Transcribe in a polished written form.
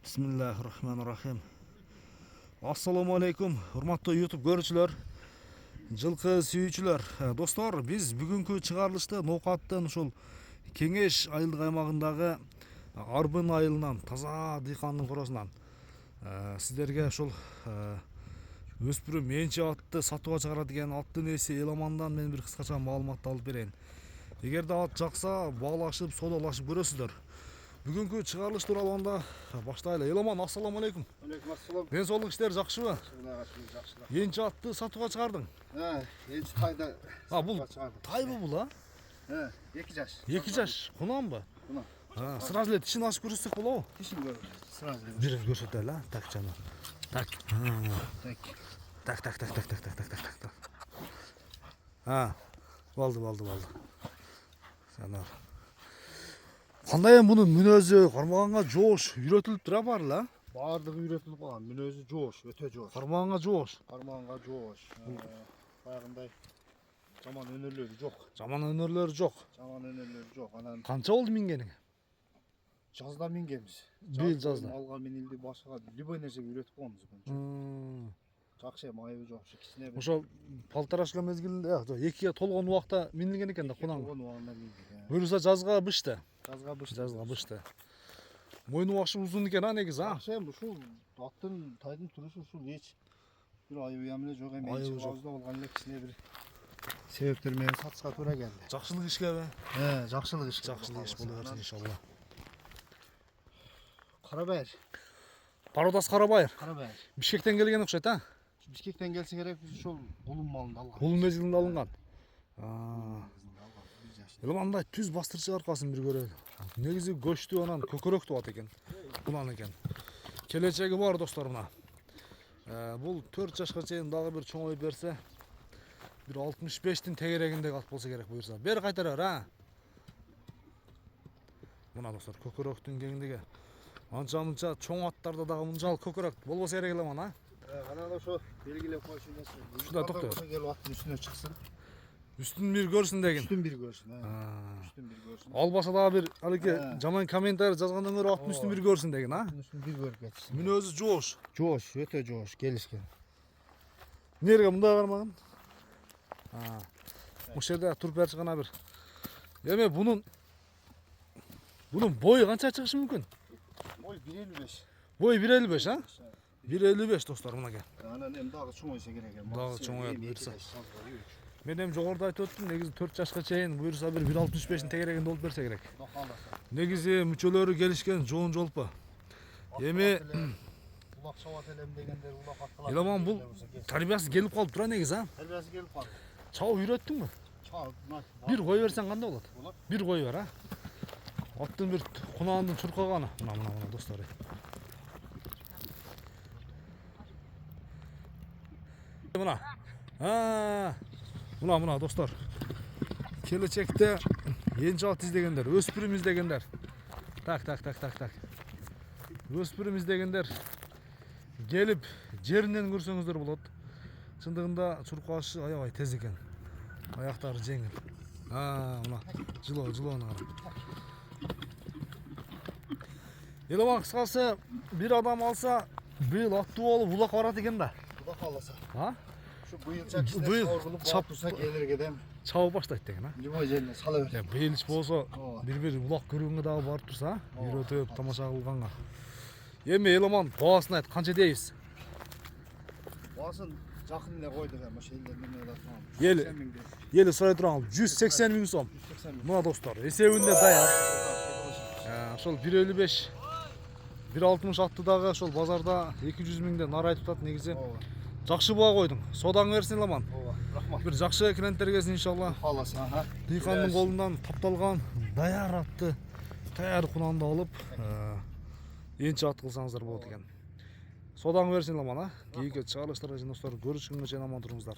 Bismillahirrahmanirrahim. Assalamu alaikum, hurmatly YouTube görүүчүлөр, жылкы сүйүүчүлөр. Достор, биз бүгүнкү чыгарылышта Ноокаттын ушул Кеңеш айылдык аймагындагы Арбын айылынан таза дыйкандын коросунан сиздерге ушул өспүрүм менчи атты сатууга чыгарат деген аттын ээси Эламандан мен бир кыскача маалыматты алып берейин. Эгерде ат жакса, баалашып, соодалашып көрөсүздөр. Бүгүнкү чыгарылыш тууралуу баштайлы. Эламан, ассаламу алейкум. Алейкум ассалам. Ден соолук иштер жакшыбы? Жакшы. Энчи атты сатууга чыгардың? Энчи тайда. Бул тайбы бул, а? 2 жаш. 2 жаш. Кунанбы? Кунан. Сразу эле тишин ачып көрсөтсөк болобу? Тишин көрүп. Сразу эле. Бир көрсөтөлү, а? Так жана. Так. Так. Болду. Жанар. Кандай эми мунун мүнөзү кармаганга жоош үйрөтүлүп тура барла? Баардыгы үйрөтүлүп калган. Мүнөзү жоош, өтө жоош. Кармаганга жоош. Кармаганга жоош. Баягындай жаман өнөрлөрү жок. Жаман өнөрлөрү жок. Анан Канча болду мингениңе? жазда мингенбиз. Бил жазда. Малга минилди, башка любой нерсеге үйрөтүп коебуз буну. Жакшы майыбы жок, кичине бир. Ошо палтарашка мезгилинде, 2 толгон убакта минилген экен да кунан. Толгон убагында миндик. Буюрса жазга бышты. Жазга бышты. Мойну башы узун экен, а негизи, а? Жакшы, ушул аттын тайдын турушу ушул эч бир айыбы эле жок эми. Айыбы жок. Бабызда болгон эле кичине бир себептер менен сатышка туура келди. Жакшылык ишкеби? Жакшылык иш. Жакшылык иш боло берсин иншалла. Карабайыр. Пародас Карабайыр. Карабайыр. Бишкектен келген окшойт, а? Бишкектен келсе керек, биз ушул улум малында алган. Бул мезгилинде алынган. Эламандай түз бастырчы аркасын бир көрөлү. Негизи көчтү анан көкөрөктү ат экен. Кунан экен. Келечеги бар достор мына. Бул 4 жашка чейин дагы бир чоңоюп берсе, бир 65тин тегерегиндеги ат болсо керек буюрса. Бер кайтара бер, а? Мына достор, көкөрөктүн кеңдиги. Анча-мынча чоң аттарда дагы мынчалык көкөрөк болбосо керек Эламан, а? Анан ошо белгилеп коюшу нерсе. Ушунда токто. Келип аттын үстүнө чыксын. Үстүн бир көрсүн деген. Үстүн бир көрсүн. Албаса дагы бир алеке жаман комментарий жазгандан көрө аттын үстүн бир көрсүн деген, а? Үстүн бир көрүп кетсин. Мүнөзү жоош. Жоош, өтө жоош, келишкен. Нерге мындай кармаган? Ушул жерде туруп берчи гана бир. Эми бунун бою канча чыгышы мүмкүн? Бой 1.55. Бой 1.55, а? 1.55 достор мынакей. Анан эми дагы чоңойсо керек эми. Дагы чоңоёт буюрса. Мен эми жогоруда айтып өттүм, негизи 4 жашка чейин буюрса бир 1.65тин тегерегинде болуп берсе керек. Негизи мүчөлөрү келишкен, жоон жолпо. Эми улак чабат элем дегендер улак атталат. Эламан бул тарбиясы келип калып тура негизи, а? Тарбиясы келип калды. Чабып үйрөттүңбү? Чабып, Бир кой берсең кандай болот? Болот. Бир кой бер, а? Аттын бир кунандын чуркаганы. Мына достор. Мына достор. Келечекте энчи ат издегендер, өспүрүм издегендер. Так. Өспүрүм издегендер келип жеринен көрсөңүздөр болот. Чындыгында чуркашы аябай тез экен. Аяктары жеңил. Мына жылоону кара. Эламан, кыскасы бир адам алса, быйыл аттуу болуп улак барат экен да. Улак аласа. Ушу быйылча Быйыл чап турса келерге дем. Чабып баштайт деген, а? Любой жерине сала бер. Быйыл ич болсо бир улак көргөнгө дагы барып турса, үйрөтүп тамаша кылганга. Эми Эламан, баасын айт, канча дейбиз? Баасын жакын эле койдук эми ошо элдер менен Ели сурай турган 180 миң сом. Мына достор, эсебинде даяр. Ошол 1.55 1.60 атты дагы ошол базарда 200 миңден нары айтып атат негизи. Жакшы баа койдуң. Соодаң берсин Эламан. Рахмат. Бир жакшы клиенттер келсин иншалла. Кааласа, Дыйкандын колунан тапталган даяр атты, даяр кунанды алып, энчи ат кылсаңыздар болот экен. Соодаң берсин Эламан, а? Кийинки чыгарылыштарга достор көрүшкөнгө чейин аман туруңуздар.